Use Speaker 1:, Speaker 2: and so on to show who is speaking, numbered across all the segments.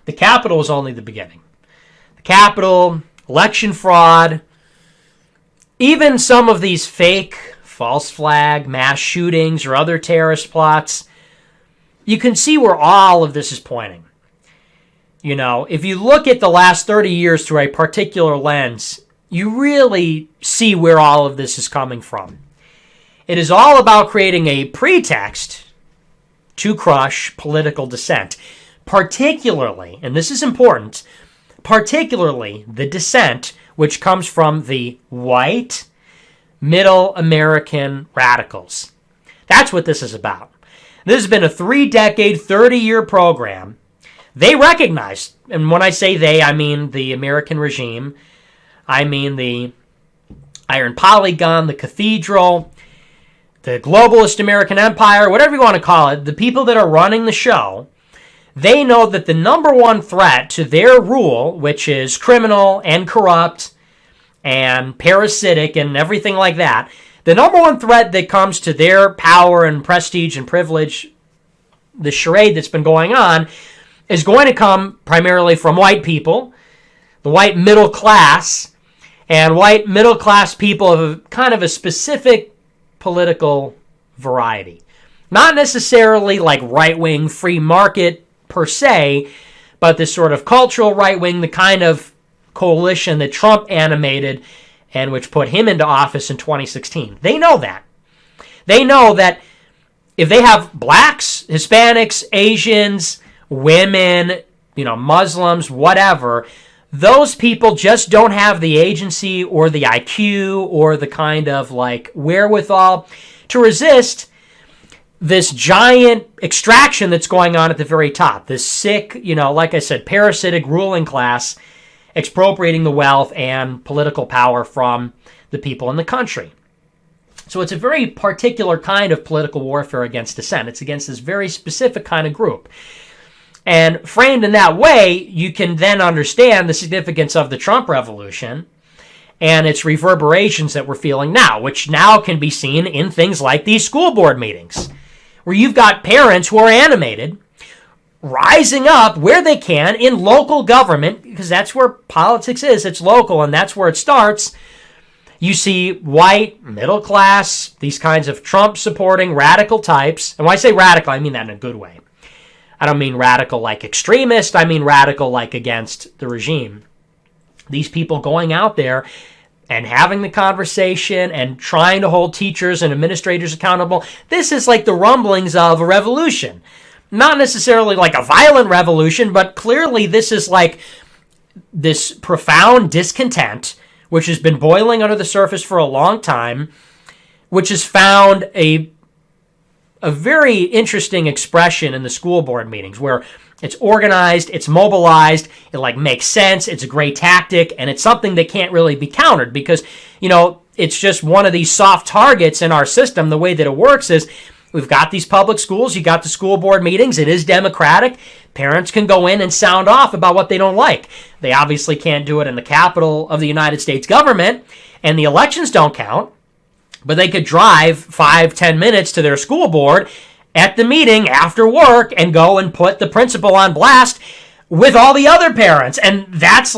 Speaker 1: The Capitol is only the beginning. The Capitol, election fraud, even some of these fake false flag, mass shootings, or other terrorist plots, you can see where all of this is pointing. You know, if you look at the last 30 years through a particular lens, you really see where all of this is coming from. It is all about creating a pretext to crush political dissent, particularly, and this is important, particularly the dissent which comes from the white, middle American radicals. That's what this is about. This has been a 3-decade, 30-year program. They recognize, and when I say they, I mean the American regime, I mean the Iron Polygon, the Cathedral, the globalist American empire, whatever you want to call it, the people that are running the show, they know that the number one threat to their rule, which is criminal and corrupt and parasitic and everything like that, the number one threat that comes to their power and prestige and privilege, the charade that's been going on, is going to come primarily from white people, the white middle class, and white middle class people of kind of a specific political variety. Not necessarily like right-wing free market per se, but this sort of cultural right-wing, the kind of coalition that Trump animated and which put him into office in 2016. They know that. They know that if they have blacks, Hispanics, Asians, women, Muslims, whatever, those people just don't have the agency or the IQ or the kind of wherewithal to resist this giant extraction that's going on at the very top. This sick, like I said, parasitic ruling class expropriating the wealth and political power from the people in the country. So it's a very particular kind of political warfare against dissent. It's against this very specific kind of group. And framed in that way, you can then understand the significance of the Trump revolution and its reverberations that we're feeling now, which now can be seen in things like these school board meetings, where you've got parents who are animated, rising up where they can in local government, because that's where politics is. It's local, and that's where it starts. You see white, middle class, these kinds of Trump-supporting radical types. And when I say radical, I mean that in a good way. I don't mean radical like extremist. I mean radical like against the regime. These people going out there and having the conversation and trying to hold teachers and administrators accountable. This is like the rumblings of a revolution. Not necessarily like a violent revolution, but clearly this is like this profound discontent, which has been boiling under the surface for a long time, which has found a very interesting expression in the school board meetings, where it's organized, it's mobilized, it makes sense, it's a great tactic, and it's something that can't really be countered because, it's just one of these soft targets in our system. The way that it works is we've got these public schools, you got the school board meetings, it is democratic. Parents can go in and sound off about what they don't like. They obviously can't do it in the capital of the United States government, and the elections don't count. But they could drive 5-10 minutes to their school board at the meeting after work and go and put the principal on blast with all the other parents. And that's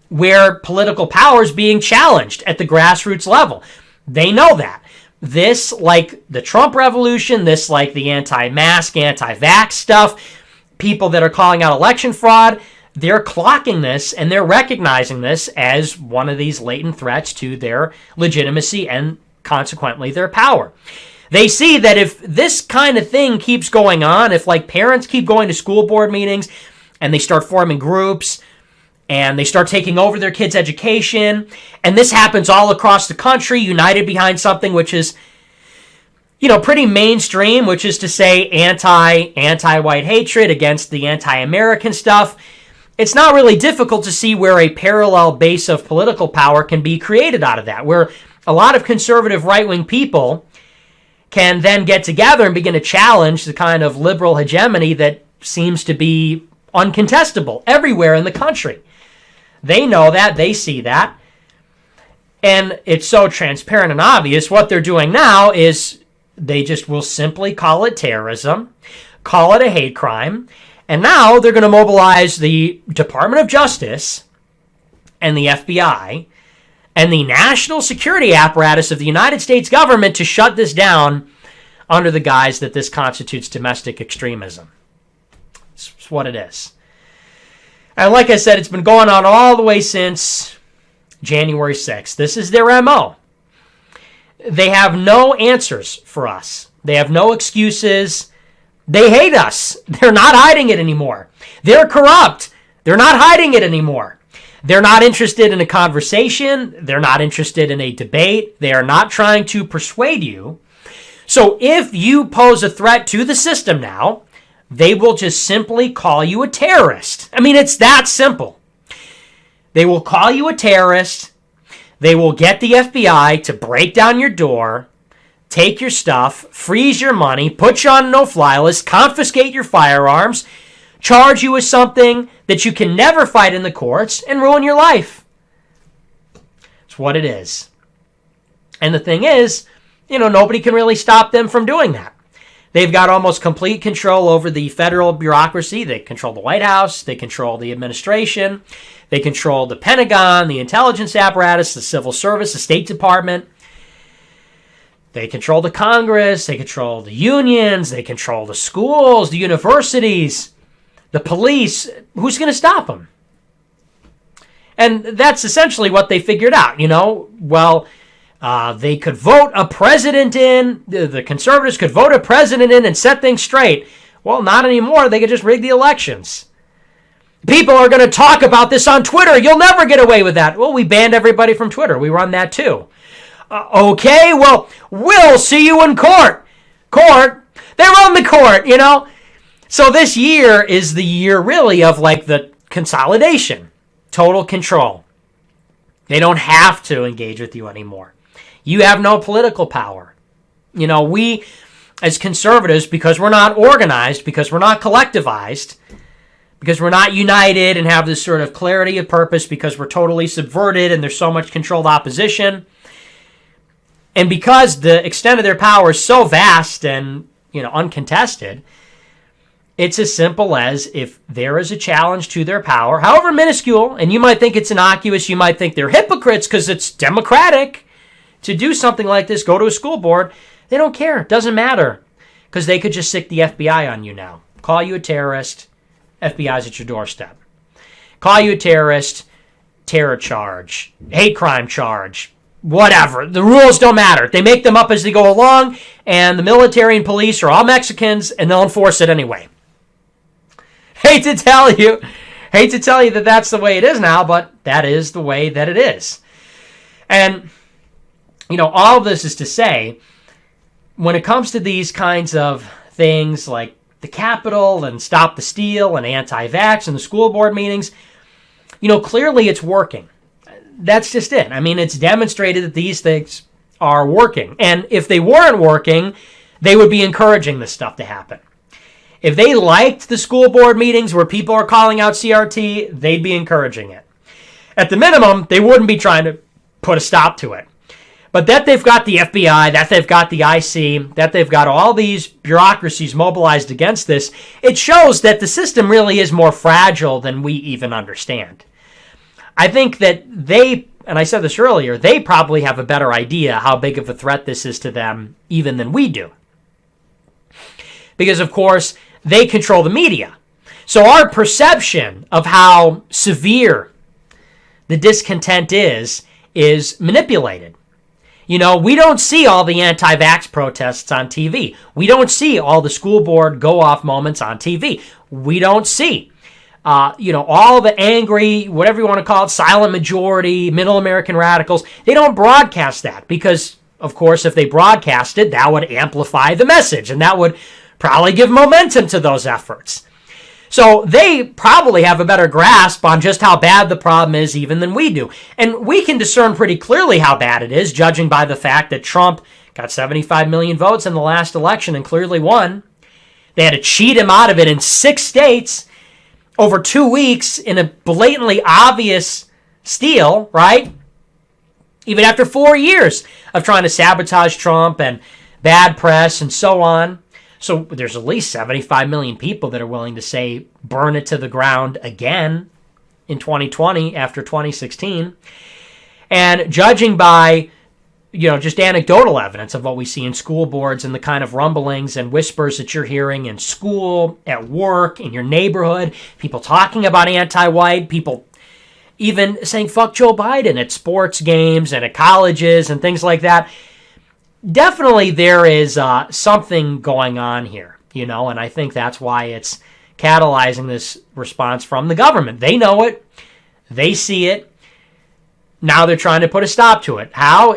Speaker 1: where political power is being challenged at the grassroots level. They know that. This, the Trump revolution, this, the anti-mask, anti-vax stuff, people that are calling out election fraud, they're clocking this and they're recognizing this as one of these latent threats to their legitimacy and consequently their power. They see that if this kind of thing keeps going on, if parents keep going to school board meetings and they start forming groups and they start taking over their kids' education, and this happens all across the country, united behind something which is, pretty mainstream, which is to say anti-white hatred against the anti-American stuff, it's not really difficult to see where a parallel base of political power can be created out of that, where a lot of conservative right-wing people can then get together and begin to challenge the kind of liberal hegemony that seems to be uncontestable everywhere in the country. They know that. They see that. And it's so transparent and obvious. What they're doing now is they just will simply call it terrorism, call it a hate crime, And now they're going to mobilize the Department of Justice and the FBI and the national security apparatus of the United States government to shut this down under the guise that this constitutes domestic extremism. It's what it is. And like I said, it's been going on all the way since January 6th. This is their MO. They have no answers for us. They have no excuses. They hate us. They're not hiding it anymore. They're corrupt. They're not hiding it anymore. They're not interested in a conversation. They're not interested in a debate. They are not trying to persuade you. So if you pose a threat to the system now, they will just simply call you a terrorist. I mean, it's that simple. They will call you a terrorist. They will get the FBI to break down your door, take your stuff, freeze your money, put you on a no-fly list, confiscate your firearms, charge you with something that you can never fight in the courts, and ruin your life. It's what it is. And the thing is, nobody can really stop them from doing that. They've got almost complete control over the federal bureaucracy. They control the White House. They control the administration. They control the Pentagon, the intelligence apparatus, the civil service, the State Department. They control the Congress. They control the unions. They control the schools, the universities, the police. Who's going to stop them? And that's essentially what they figured out, they could vote a president in, the conservatives could vote a president in and set things straight. Well, not anymore. They could just rig the elections. People are going to talk about this on Twitter. You'll never get away with that. Well, we banned everybody from Twitter. We run that too. Okay, well, we'll see you in court. Court? They run the court, So this year is the year really of the consolidation, total control. They don't have to engage with you anymore. You have no political power. We as conservatives, because we're not organized, because we're not collectivized, because we're not united and have this sort of clarity of purpose, because we're totally subverted and there's so much controlled opposition, and because the extent of their power is so vast and, uncontested, it's as simple as if there is a challenge to their power, however minuscule, and you might think it's innocuous, you might think they're hypocrites because it's democratic to do something like this, go to a school board. They don't care. It doesn't matter because they could just stick the FBI on you now. Call you a terrorist, FBI's at your doorstep. Call you a terrorist, terror charge, hate crime charge, whatever. The rules don't matter. They make them up as they go along, and the military and police are all Mexicans, and they'll enforce it anyway. Hate to tell you that that's the way it is now, but that is the way that it is. And all of this is to say, when it comes to these kinds of things like the Capitol and Stop the Steal and anti-vax and the school board meetings, clearly it's working. That's just it. I mean, it's demonstrated that these things are working. And if they weren't working, they would be encouraging this stuff to happen. If they liked the school board meetings where people are calling out CRT, they'd be encouraging it. At the minimum, they wouldn't be trying to put a stop to it. But that they've got the FBI, that they've got the IC, that they've got all these bureaucracies mobilized against this, it shows that the system really is more fragile than we even understand. I think that they, and I said this earlier, they probably have a better idea how big of a threat this is to them even than we do. Because, of course, they control the media. So our perception of how severe the discontent is manipulated. We don't see all the anti-vax protests on TV. We don't see all the school board go-off moments on TV. We don't see, all the angry, whatever you want to call it, silent majority, middle American radicals. They don't broadcast that because, of course, if they broadcast it, that would amplify the message, and that would probably give momentum to those efforts. So they probably have a better grasp on just how bad the problem is even than we do. And we can discern pretty clearly how bad it is, judging by the fact that Trump got 75 million votes in the last election and clearly won. They had to cheat him out of it in 6 states over 2 weeks in a blatantly obvious steal, right? Even after 4 years of trying to sabotage Trump and bad press and so on. So there's at least 75 million people that are willing to say burn it to the ground again in 2020 after 2016. And judging by, just anecdotal evidence of what we see in school boards and the kind of rumblings and whispers that you're hearing in school, at work, in your neighborhood, people talking about anti-white, people even saying fuck Joe Biden at sports games and at colleges and things like that. Definitely there is something going on here, and I think that's why it's catalyzing this response from the government. They know it. They see it. Now they're trying to put a stop to it. How?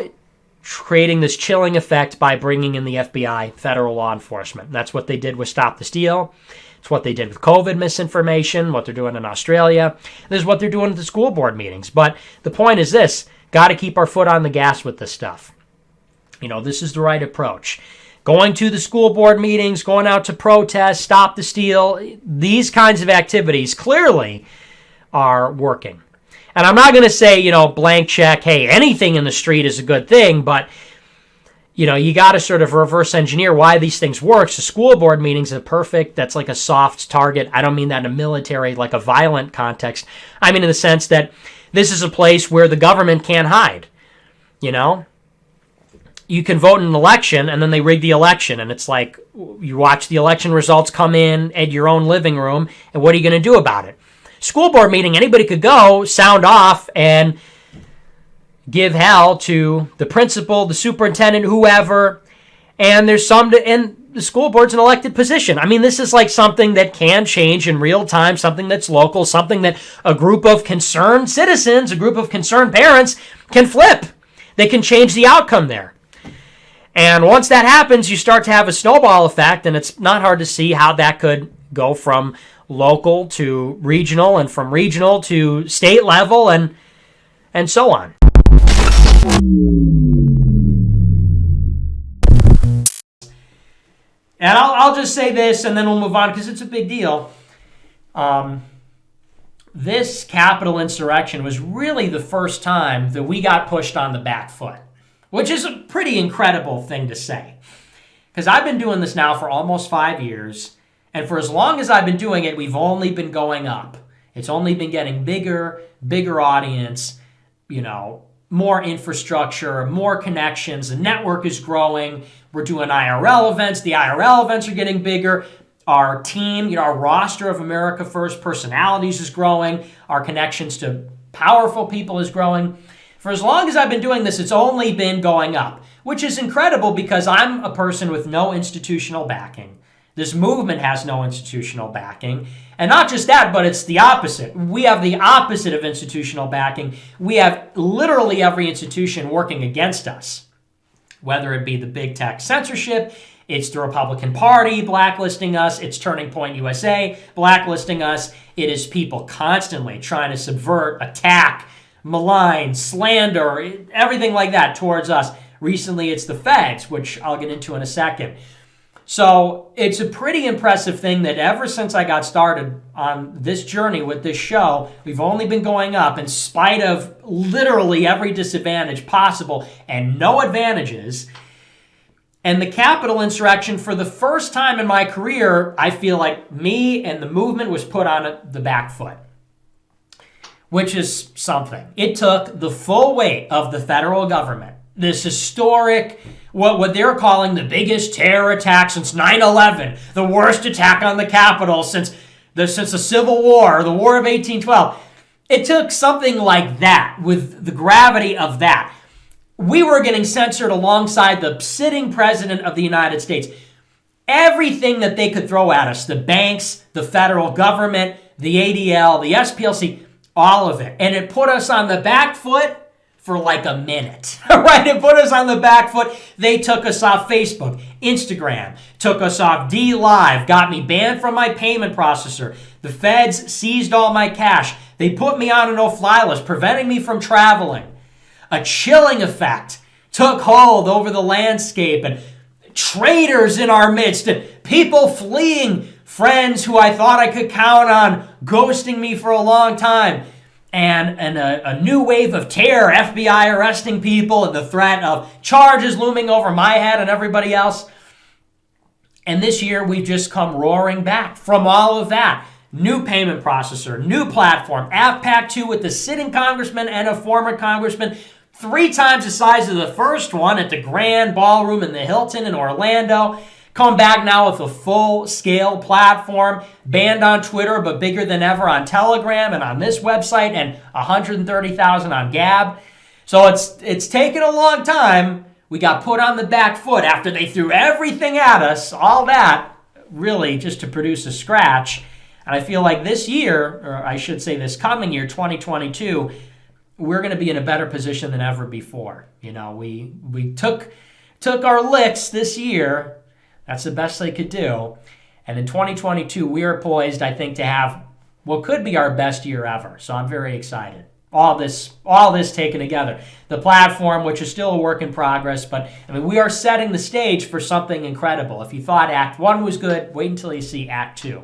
Speaker 1: Creating this chilling effect by bringing in the FBI, federal law enforcement. That's what they did with Stop the Steal. It's what they did with COVID misinformation, what they're doing in Australia. This is what they're doing at the school board meetings. But the point is this, got to keep our foot on the gas with this stuff. This is the right approach. Going to the school board meetings, going out to protest, Stop the Steal, these kinds of activities clearly are working. And I'm not going to say, blank check, hey, anything in the street is a good thing, but, you got to sort of reverse engineer why these things work. So school board meetings are perfect. That's like a soft target. I don't mean that in a military, like a violent context. I mean in the sense that this is a place where the government can't hide, You can vote in an election, and then they rig the election, and it's like you watch the election results come in at your own living room, and what are you going to do about it? School board meeting, anybody could go, sound off, and give hell to the principal, the superintendent, whoever, and and the school board's an elected position. I mean, this is like something that can change in real time, something that's local, something that a group of concerned citizens, a group of concerned parents can flip. They can change the outcome there. And once that happens, you start to have a snowball effect, and it's not hard to see how that could go from local to regional and from regional to state level and so on. And I'll just say this and then we'll move on because it's a big deal. This Capitol insurrection was really the first time that we got pushed on the back foot, which is a pretty incredible thing to say. Because I've been doing this now for almost 5 years, and for as long as I've been doing it, we've only been going up. It's only been getting bigger audience, more infrastructure, more connections. The network is growing. We're doing IRL events. The IRL events are getting bigger. Our team, our roster of America First personalities is growing. Our connections to powerful people is growing. For as long as I've been doing this, it's only been going up, which is incredible because I'm a person with no institutional backing. This movement has no institutional backing. And not just that, but it's the opposite. We have the opposite of institutional backing. We have literally every institution working against us, whether it be the big tech censorship, it's the Republican Party blacklisting us, it's Turning Point USA blacklisting us, it is people constantly trying to subvert, attack, malign, slander, everything like that towards us. Recently, it's the feds, which I'll get into in a second. So it's a pretty impressive thing that ever since I got started on this journey with this show, we've only been going up in spite of literally every disadvantage possible and no advantages. And the Capitol insurrection, for the first time in my career, I feel like me and the movement was put on the back foot, which is something. It took the full weight of the federal government, this historic, what they're calling the biggest terror attack since 9/11, the worst attack on the Capitol since the Civil War, the War of 1812. It took something like that, with the gravity of that. We were getting censored alongside the sitting president of the United States. Everything that they could throw at us, the banks, the federal government, the ADL, the SPLC, all of it. And it put us on the back foot for like a minute, right? It put us on the back foot. They took us off Facebook, Instagram, took us off DLive, got me banned from my payment processor. The feds seized all my cash. They put me on a no-fly list, preventing me from traveling. A chilling effect took hold over the landscape, and traitors in our midst, and people fleeing, friends who I thought I could count on, ghosting me for a long time. And a new wave of terror, FBI arresting people, and the threat of charges looming over my head and everybody else. And this year, we've just come roaring back from all of that. New payment processor, new platform, AppPack 2 with the sitting congressman and a former congressman, 3 times the size of the first one at the Grand Ballroom in the Hilton in Orlando. Come back now with a full-scale platform, banned on Twitter, but bigger than ever on Telegram and on this website, and 130,000 on Gab. So it's taken a long time. We got put on the back foot after they threw everything at us, all that, really just to produce a scratch. And I feel like this year, or I should say this coming year, 2022, we're going to be in a better position than ever before. You know, we took our licks this year. That's the best they could do. And in 2022, we are poised, I think, to have what could be our best year ever. So I'm very excited. All this taken together. The platform, which is still a work in progress, but I mean, we are setting the stage for something incredible. If you thought Act 1 was good, wait until you see Act 2.